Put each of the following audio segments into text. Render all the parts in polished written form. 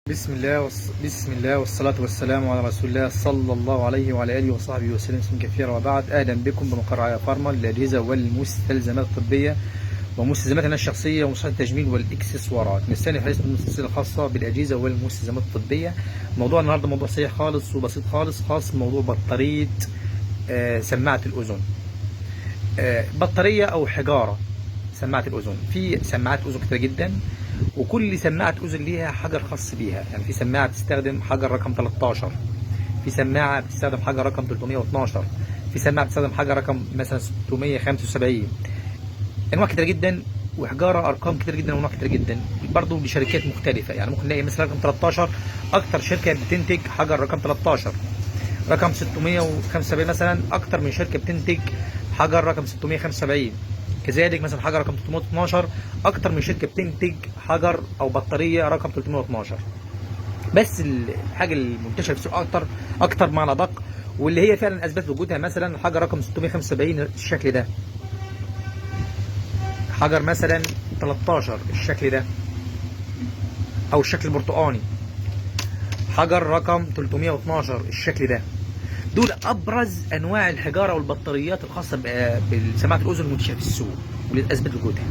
بسم الله والصلاة والسلام على رسول الله صلى الله عليه وعلى آله وصحبه وسلم كثيرا، وبعد. أهلا بكم بمقر فارما للأجهزة والمستلزمات الطبية ومستلزماتنا الشخصية ومستلزمات التجميل والإكسسوارات. نستأنف حديث السلسلة الخاصة بالأجهزة والمستلزمات الطبية. موضوع النهاردة موضوع سريع خالص وبسيط خالص، خاص بموضوع بطارية سماعة الأذن. بطارية أو حجارة سماعة الأذن. في سماعات أذن كتير جدا، وكل سماعة أذن ليها حجر خاص بيها. يعني في سماعة بتستخدم حجر رقم 13، في سماعة بتستخدم حجر رقم 312، في سماعة بتستخدم حجر رقم مثلا 675. أنواع كتير جدا وحجارة أرقام كتير جدا وأنواع كتير جدا، برضه بشركات مختلفة. يعني ممكن نلاقي مثلا رقم 13 أكتر شركة بتنتج حجر رقم 13، رقم 675 مثلا أكتر من شركة بتنتج حجر رقم 675. كذلك مثلا حجر رقم 312 اكتر من شركه بتنتج حجر او بطاريه رقم 312. بس الحاجه المنتشره في السوق اكتر معنى ادق، واللي هي فعلا اثبت وجودها، مثلا حجر رقم 675 الشكل ده، حجر مثلا 13 الشكل ده او الشكل البرتقاني، حجر رقم 312 الشكل ده. دول ابرز انواع الحجاره والبطاريات الخاصه بسماعه الاذن المنتشره في السوق واللي اثبت وجودها.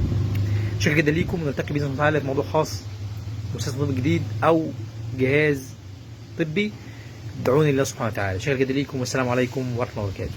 شكرا جدا ليكم، ونلتقي باذن الله تعالى في موضوع خاص بمستشفى طبي جديد او جهاز طبي. ادعوني لله سبحانه وتعالى. شكرا جدا ليكم، والسلام عليكم ورحمه الله وبركاته.